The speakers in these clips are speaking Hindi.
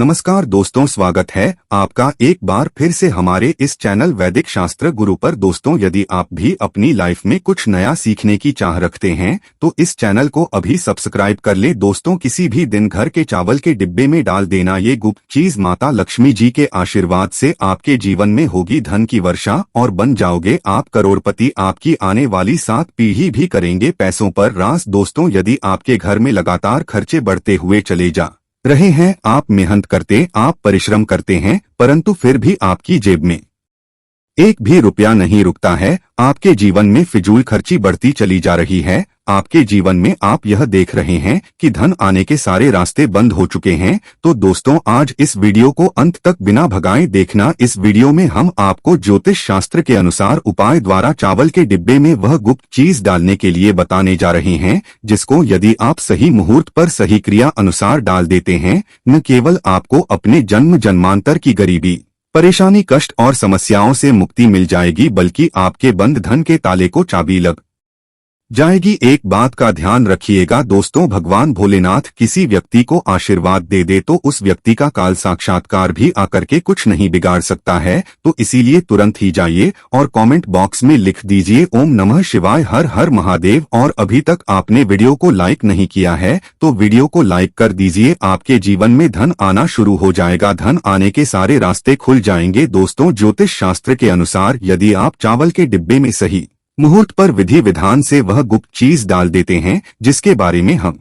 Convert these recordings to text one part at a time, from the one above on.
नमस्कार दोस्तों, स्वागत है आपका एक बार फिर से हमारे इस चैनल वैदिक शास्त्र गुरु पर। दोस्तों, यदि आप भी अपनी लाइफ में कुछ नया सीखने की चाह रखते हैं तो इस चैनल को अभी सब्सक्राइब कर ले। दोस्तों, किसी भी दिन घर के चावल के डिब्बे में डाल देना ये गुप्त चीज माता लक्ष्मी जी के आशीर्वाद से आपके जीवन में होगी धन की वर्षा और बन जाओगे आप करोड़पति। आपकी आने वाली 7 पीढ़ी भी करेंगे पैसों पर राज। दोस्तों, यदि आपके घर में लगातार खर्चे बढ़ते हुए चले जा रहे हैं, आप मेहनत करते, आप परिश्रम करते हैं, परंतु फिर भी आपकी जेब में एक भी रुपया नहीं रुकता है, आपके जीवन में फिजूल खर्ची बढ़ती चली जा रही है, आपके जीवन में आप यह देख रहे हैं कि धन आने के सारे रास्ते बंद हो चुके हैं, तो दोस्तों आज इस वीडियो को अंत तक बिना भगाए देखना। इस वीडियो में हम आपको ज्योतिष शास्त्र के अनुसार उपाय द्वारा चावल के डिब्बे में वह गुप्त चीज डालने के लिए बताने जा रहे हैं, जिसको यदि आप सही मुहूर्त पर सही क्रिया अनुसार डाल देते हैं, न केवल आपको अपने जन्म जन्मांतर की गरीबी, परेशानी, कष्ट और समस्याओं से मुक्ति मिल जाएगी, बल्कि आपके बंद धन के ताले को चाबी लग जाएगी। एक बात का ध्यान रखिएगा दोस्तों, भगवान भोलेनाथ किसी व्यक्ति को आशीर्वाद दे दे तो उस व्यक्ति का काल साक्षात्कार भी आकर के कुछ नहीं बिगाड़ सकता है। तो इसीलिए तुरंत ही जाइए और कमेंट बॉक्स में लिख दीजिए ओम नमः शिवाय, हर हर महादेव। और अभी तक आपने वीडियो को लाइक नहीं किया है तो वीडियो को लाइक कर दीजिए। आपके जीवन में धन आना शुरू हो जाएगा, धन आने के सारे रास्ते खुल जाएंगे। दोस्तों, ज्योतिष शास्त्र के अनुसार यदि आप चावल के डिब्बे में सही मुहूर्त पर विधि विधान से वह गुप्त चीज डाल देते हैं जिसके बारे में हम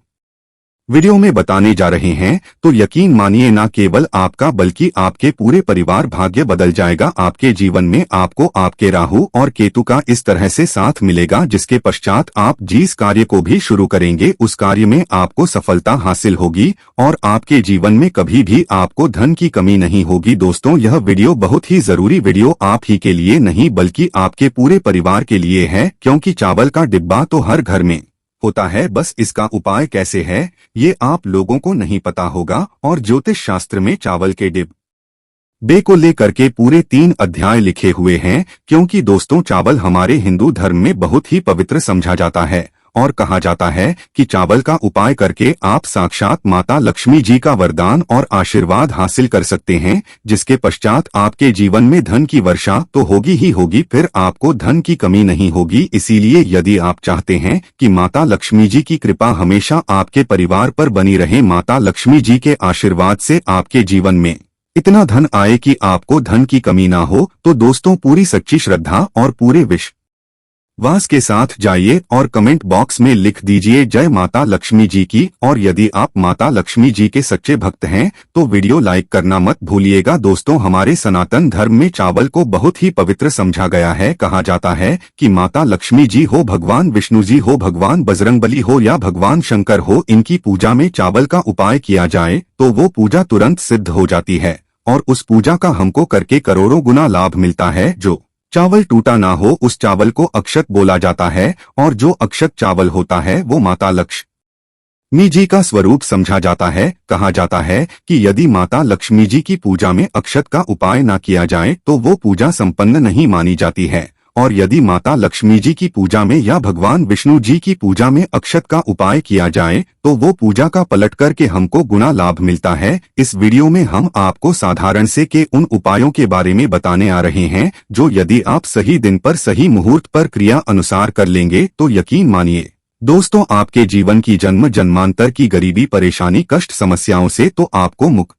वीडियो में बताने जा रहे हैं, तो यकीन मानिए ना केवल आपका बल्कि आपके पूरे परिवार भाग्य बदल जाएगा। आपके जीवन में आपको आपके राहु और केतु का इस तरह से साथ मिलेगा, जिसके पश्चात आप जिस कार्य को भी शुरू करेंगे उस कार्य में आपको सफलता हासिल होगी और आपके जीवन में कभी भी आपको धन की कमी नहीं होगी। दोस्तों, यह वीडियो बहुत ही जरूरी वीडियो आप ही के लिए नहीं बल्कि आपके पूरे परिवार के लिए है, क्योंकि चावल का डिब्बा तो हर घर में होता है, बस इसका उपाय कैसे है ये आप लोगों को नहीं पता होगा। और ज्योतिष शास्त्र में चावल के डिब्बे को लेकर के पूरे 3 अध्याय लिखे हुए हैं, क्योंकि दोस्तों चावल हमारे हिंदू धर्म में बहुत ही पवित्र समझा जाता है और कहा जाता है कि चावल का उपाय करके आप साक्षात माता लक्ष्मी जी का वरदान और आशीर्वाद हासिल कर सकते हैं, जिसके पश्चात आपके जीवन में धन की वर्षा तो होगी ही होगी, फिर आपको धन की कमी नहीं होगी। इसीलिए यदि आप चाहते हैं कि माता लक्ष्मी जी की कृपा हमेशा आपके परिवार पर बनी रहे, माता लक्ष्मी जी के आशीर्वाद से आपके जीवन में इतना धन आए कि आपको धन की कमी ना हो, तो दोस्तों पूरी सच्ची श्रद्धा और पूरे विश्वास के साथ जाइए और कमेंट बॉक्स में लिख दीजिए जय माता लक्ष्मी जी की। और यदि आप माता लक्ष्मी जी के सच्चे भक्त हैं तो वीडियो लाइक करना मत भूलिएगा। दोस्तों, हमारे सनातन धर्म में चावल को बहुत ही पवित्र समझा गया है। कहा जाता है कि माता लक्ष्मी जी हो, भगवान विष्णु जी हो, भगवान बजरंगबली हो या भगवान शंकर हो, इनकी पूजा में चावल का उपाय किया जाए तो वो पूजा तुरंत सिद्ध हो जाती है और उस पूजा का हमको करके करोड़ों गुना लाभ मिलता है। जो चावल टूटा ना हो उस चावल को अक्षत बोला जाता है और जो अक्षत चावल होता है वो माता लक्ष्मी जी का स्वरूप समझा जाता है। कहा जाता है कि यदि माता लक्ष्मी जी की पूजा में अक्षत का उपाय ना किया जाए तो वो पूजा संपन्न नहीं मानी जाती है, और यदि माता लक्ष्मी जी की पूजा में या भगवान विष्णु जी की पूजा में अक्षत का उपाय किया जाए तो वो पूजा का पलट करके हमको गुना लाभ मिलता है। इस वीडियो में हम आपको साधारण से के उन उपायों के बारे में बताने आ रहे हैं जो यदि आप सही दिन पर सही मुहूर्त पर क्रिया अनुसार कर लेंगे तो यकीन मानिए दोस्तों आपके जीवन की जन्म जन्मांतर की गरीबी, परेशानी, कष्ट, समस्याओं से तो आपको मुक्ति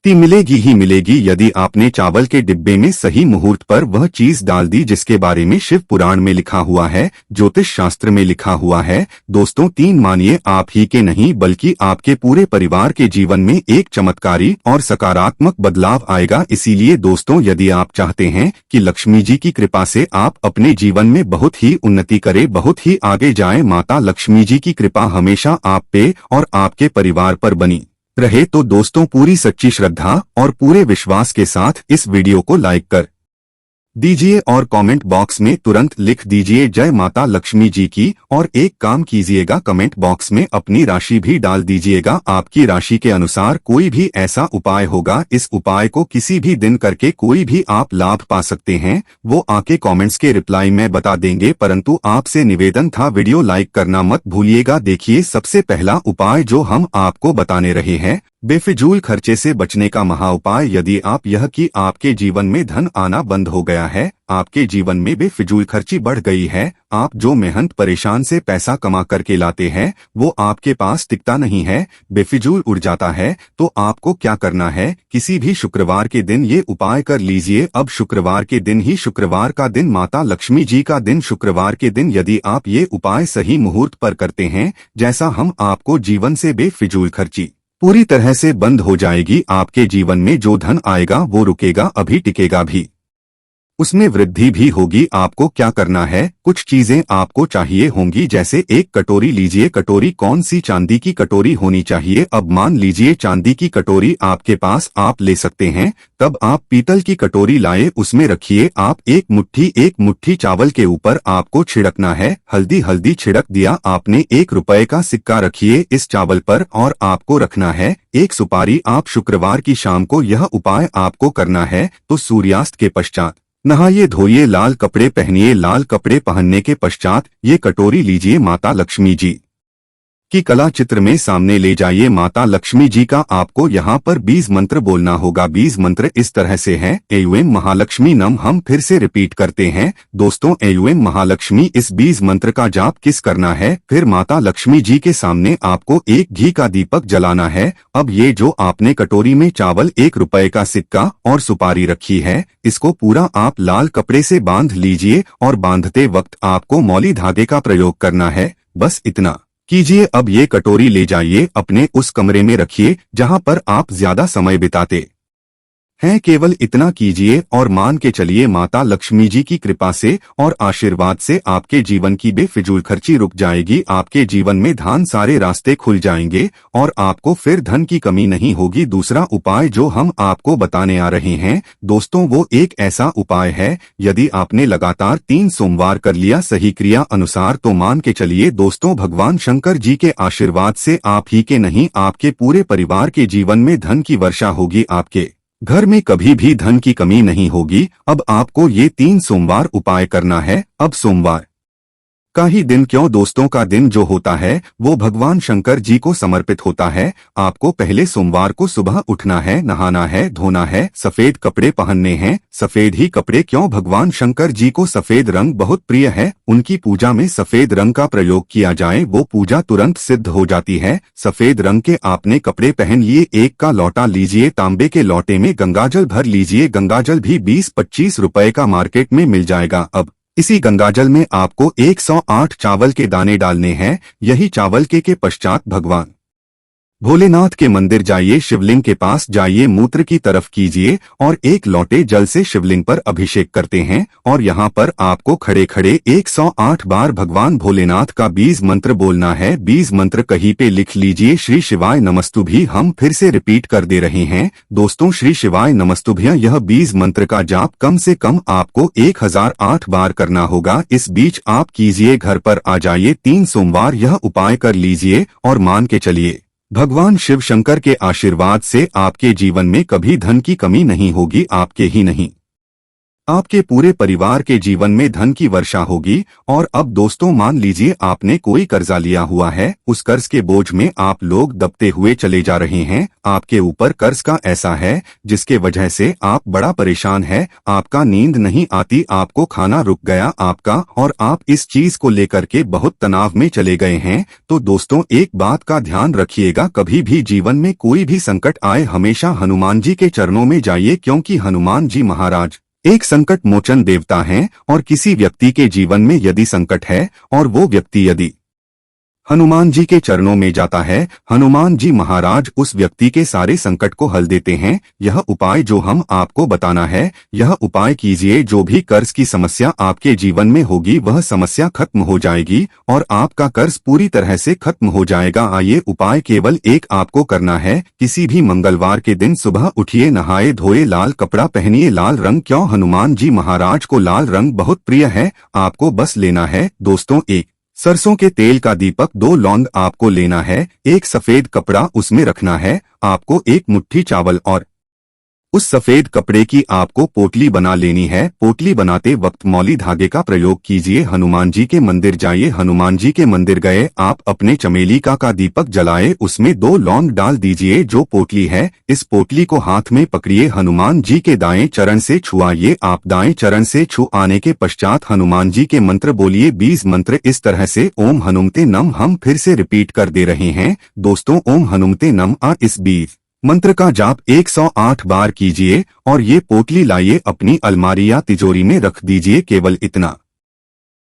मिलेगी ही मिलेगी। यदि आपने चावल के डिब्बे में सही मुहूर्त पर वह चीज डाल दी जिसके बारे में शिव पुराण में लिखा हुआ है, ज्योतिष शास्त्र में लिखा हुआ है, दोस्तों 3 मानिए आप ही के नहीं बल्कि आपके पूरे परिवार के जीवन में एक चमत्कारी और सकारात्मक बदलाव आएगा। इसीलिए दोस्तों यदि आप चाहते हैं कि लक्ष्मी जी की कृपा से आप अपने जीवन में बहुत ही उन्नति करें, बहुत ही आगे जाएं, माता लक्ष्मी जी की कृपा हमेशा आप पे और आपके परिवार पर बनी रहे, तो दोस्तों पूरी सच्ची श्रद्धा और पूरे विश्वास के साथ इस वीडियो को लाइक कर दीजिए और कमेंट बॉक्स में तुरंत लिख दीजिए जय माता लक्ष्मी जी की। और एक काम कीजिएगा, कमेंट बॉक्स में अपनी राशि भी डाल दीजिएगा। आपकी राशि के अनुसार कोई भी ऐसा उपाय होगा, इस उपाय को किसी भी दिन करके कोई भी आप लाभ पा सकते हैं, वो आके कमेंट्स के रिप्लाई में बता देंगे। परंतु आपसे निवेदन था वीडियो लाइक करना मत भूलिएगा। देखिए सबसे पहला उपाय जो हम आपको बताने रहे हैं बेफिजूल खर्चे से बचने का महाउपाय यदि आप यह कि आपके जीवन में धन आना बंद हो गया है, आपके जीवन में बेफिजूल खर्ची बढ़ गई है, आप जो मेहनत परेशान से पैसा कमा करके लाते हैं वो आपके पास टिकता नहीं है, बेफिजूल उड़ जाता है, तो आपको क्या करना है, किसी भी शुक्रवार के दिन ये उपाय कर लीजिए। अब शुक्रवार के दिन ही, शुक्रवार का दिन माता लक्ष्मी जी का दिन, शुक्रवार के दिन यदि आप ये उपाय सही मुहूर्त पर करते हैं, जैसा हम आपको जीवन से बेफिजूल खर्ची पूरी तरह से बंद हो जाएगी। आपके जीवन में जो धन आएगा वो रुकेगा, अभी टिकेगा भी, उसमें वृद्धि भी होगी। आपको क्या करना है, कुछ चीजें आपको चाहिए होंगी, जैसे एक कटोरी लीजिए। कटोरी कौन सी? चांदी की कटोरी होनी चाहिए। अब मान लीजिए चांदी की कटोरी आपके पास, आप ले सकते हैं, तब आप पीतल की कटोरी लाए, उसमें रखिए आप एक मुट्ठी चावल के ऊपर आपको छिड़कना है हल्दी। हल्दी छिड़क दिया आपने, 1 रुपए का सिक्का रखिए इस चावल पर और आपको रखना है एक सुपारी। आप शुक्रवार की शाम को यह उपाय आपको करना है, तो सूर्यास्त के पश्चात नहाइए धोइए, लाल कपड़े पहनिए, लाल कपड़े पहनने के पश्चात ये कटोरी लीजिए, माता लक्ष्मी जी की कला चित्र में सामने ले जाइए। माता लक्ष्मी जी का आपको यहाँ पर बीज मंत्र बोलना होगा। बीज मंत्र इस तरह से है, एयुएम महालक्ष्मी नम। हम फिर से रिपीट करते हैं दोस्तों, एयुएम महालक्ष्मी। इस बीज मंत्र का जाप किस करना है, फिर माता लक्ष्मी जी के सामने आपको एक घी का दीपक जलाना है। अब ये जो आपने कटोरी में चावल, 1 रुपए का सिक्का और सुपारी रखी है, इसको पूरा आप लाल कपड़े से बांध लीजिए और बांधते वक्त आपको मौली धागे का प्रयोग करना है, बस इतना कीजिए। अब ये कटोरी ले जाइए अपने उस कमरे में रखिए जहां पर आप ज्यादा समय बिताते हैं, केवल इतना कीजिए और मान के चलिए माता लक्ष्मी जी की कृपा से और आशीर्वाद से आपके जीवन की बेफिजूल खर्ची रुक जाएगी। आपके जीवन में धन सारे रास्ते खुल जाएंगे और आपको फिर धन की कमी नहीं होगी। दूसरा उपाय जो हम आपको बताने आ रहे हैं दोस्तों, वो एक ऐसा उपाय है, यदि आपने लगातार 3 सोमवार कर लिया सही क्रिया अनुसार, तो मान के चलिए दोस्तों, भगवान शंकर जी के आशीर्वाद से आप ही के नहीं, आपके पूरे परिवार के जीवन में धन की वर्षा होगी। आपके घर में कभी भी धन की कमी नहीं होगी। अब आपको ये 3 सोमवार उपाय करना है। अब सोमवार का ही दिन क्यों दोस्तों, का दिन जो होता है वो भगवान शंकर जी को समर्पित होता है। आपको पहले सोमवार को सुबह उठना है, नहाना है, धोना है, सफेद कपड़े पहनने हैं। सफेद ही कपड़े क्यों, भगवान शंकर जी को सफेद रंग बहुत प्रिय है, उनकी पूजा में सफेद रंग का प्रयोग किया जाए वो पूजा तुरंत सिद्ध हो जाती है। सफेद रंग के आपने कपड़े पहन लिए, 1 का लोटा लीजिए, तांबे के लोटे में गंगाजल भर लीजिए। गंगाजल भी 20-25 रुपए का मार्केट में मिल जाएगा। अब इसी गंगाजल में आपको 108 चावल के दाने डालने हैं। यही चावल के पश्चात भगवान भोलेनाथ के मंदिर जाइए, शिवलिंग के पास जाइए, मूत्र की तरफ कीजिए और 1 लोटे जल से शिवलिंग पर अभिषेक करते हैं। और यहाँ पर आपको खड़े खड़े 108 बार भगवान भोलेनाथ का बीज मंत्र बोलना है। बीज मंत्र कहीं पे लिख लीजिए, श्री शिवाय नमस्तुभ्यं। हम फिर से रिपीट कर दे रहे हैं दोस्तों, श्री शिवाय नमस्तुभ्यं। यह बीज मंत्र का जाप कम से कम आपको 1008 बार करना होगा। इस बीच आप कीजिए, घर पर आ जाइए, 3 सोमवार यह उपाय कर लीजिए और मान के चलिए भगवान शिव शंकर के आशीर्वाद से आपके जीवन में कभी धन की कमी नहीं होगी। आपके ही नहीं, आपके पूरे परिवार के जीवन में धन की वर्षा होगी। और अब दोस्तों मान लीजिए आपने कोई कर्जा लिया हुआ है, उस कर्ज के बोझ में आप लोग दबते हुए चले जा रहे हैं। आपके ऊपर कर्ज का ऐसा है जिसके वजह से आप बड़ा परेशान है, आपका नींद नहीं आती, आपको खाना रुक गया आपका, और आप इस चीज को लेकर के बहुत तनाव में चले गए हैं। तो दोस्तों एक बात का ध्यान रखिएगा, कभी भी जीवन में कोई भी संकट आए हमेशा हनुमान जी के चरणों में जाइए, क्योंकि हनुमान जी महाराज एक संकट मोचन देवता हैं। और किसी व्यक्ति के जीवन में यदि संकट है और वो व्यक्ति यदि हनुमान जी के चरणों में जाता है, हनुमान जी महाराज उस व्यक्ति के सारे संकट को हल देते हैं। यह उपाय जो हम आपको बताना है, यह उपाय कीजिए, जो भी कर्ज की समस्या आपके जीवन में होगी वह समस्या खत्म हो जाएगी और आपका कर्ज पूरी तरह से खत्म हो जाएगा। आइए, उपाय केवल एक आपको करना है, किसी भी मंगलवार के दिन सुबह उठिए, नहाए धोए, लाल कपड़ा पहनिए। लाल रंग क्यों, हनुमान जी महाराज को लाल रंग बहुत प्रिय है। आपको बस लेना है दोस्तों, 1 सरसों के तेल का दीपक, 2 लौंग आपको लेना है, 1 सफेद कपड़ा उसमें रखना है, आपको 1 मुट्ठी चावल और उस सफेद कपड़े की आपको पोटली बना लेनी है। पोटली बनाते वक्त मौली धागे का प्रयोग कीजिए। हनुमान जी के मंदिर जाइए। हनुमान जी के मंदिर गए आप अपने चमेली का दीपक जलाए, उसमें 2 लौंग डाल दीजिए। जो पोटली है इस पोटली को हाथ में पकड़िए, हनुमान जी के दाएं चरण से छुआइए। आप दाएं चरण से छू आने के पश्चात हनुमान जी के मंत्र बोलिए। 20 मंत्र इस तरह से ओम हनुमते नम हम फिर से रिपीट कर दे रहे हैं दोस्तों। ओम हनुमते नम इस 20 मंत्र का जाप 108 बार कीजिए और ये पोटली लाइए अपनी अलमारी या तिजोरी में रख दीजिए। केवल इतना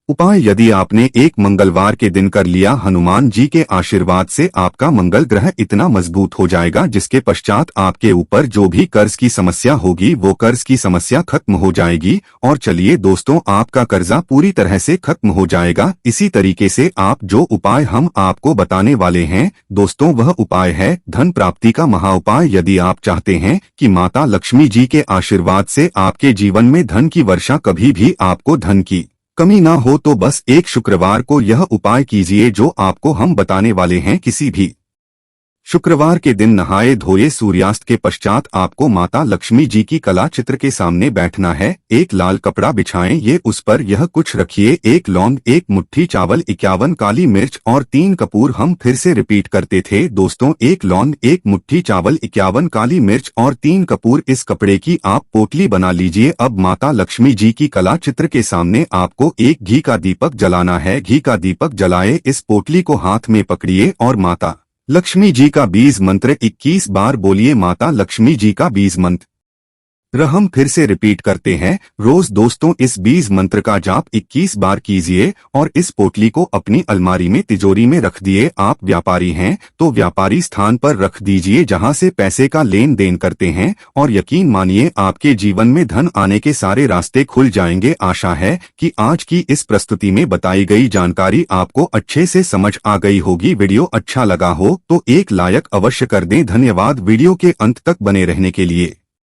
उपाय यदि आपने एक मंगलवार के दिन कर लिया, हनुमान जी के आशीर्वाद से आपका मंगल ग्रह इतना मजबूत हो जाएगा जिसके पश्चात आपके ऊपर जो भी कर्ज की समस्या होगी वो कर्ज की समस्या खत्म हो जाएगी। और चलिए दोस्तों, आपका कर्जा पूरी तरह से खत्म हो जाएगा। इसी तरीके से आप जो उपाय हम आपको बताने वाले हैं दोस्तों, वह उपाय है धन प्राप्ति का महा उपाय। यदि आप चाहते हैं कि माता लक्ष्मी जी के आशीर्वाद से आपके जीवन में धन की वर्षा, कभी भी आपको धन की कमी ना हो, तो बस एक शुक्रवार को यह उपाय कीजिए जो आपको हम बताने वाले हैं। किसी भी शुक्रवार के दिन नहाए धोए सूर्यास्त के पश्चात आपको माता लक्ष्मी जी की कला चित्र के सामने बैठना है। एक लाल कपड़ा बिछाएं, ये उस पर यह कुछ रखिए। 1 लौंग, 1 मुट्ठी चावल, 51 काली मिर्च और 3 कपूर। हम फिर से रिपीट करते थे दोस्तों, 1 लौंग, 1 मुट्ठी चावल, 51 काली मिर्च और 3 कपूर। इस कपड़े की आप पोटली बना लीजिए। अब माता लक्ष्मी जी की कला चित्र के सामने आपको एक घी का दीपक जलाना है। घी का दीपक जलाए इस पोटली को हाथ में पकड़िए और माता लक्ष्मी जी का 20 मंत्र 21 बार बोलिए। माता लक्ष्मी जी का 20 मंत्र हम फिर से रिपीट करते हैं रोज दोस्तों। इस 20 मंत्र का जाप 21 बार कीजिए और इस पोटली को अपनी अलमारी में तिजोरी में रख दिए। आप व्यापारी हैं तो व्यापारी स्थान पर रख दीजिए जहां से पैसे का लेन देन करते हैं, और यकीन मानिए आपके जीवन में धन आने के सारे रास्ते खुल जाएंगे। आशा है कि आज की इस प्रस्तुति में बताई गई जानकारी आपको अच्छे से समझ आ गई होगी। वीडियो अच्छा लगा हो तो एक लाइक अवश्य कर दें। धन्यवाद वीडियो के अंत तक बने रहने के लिए।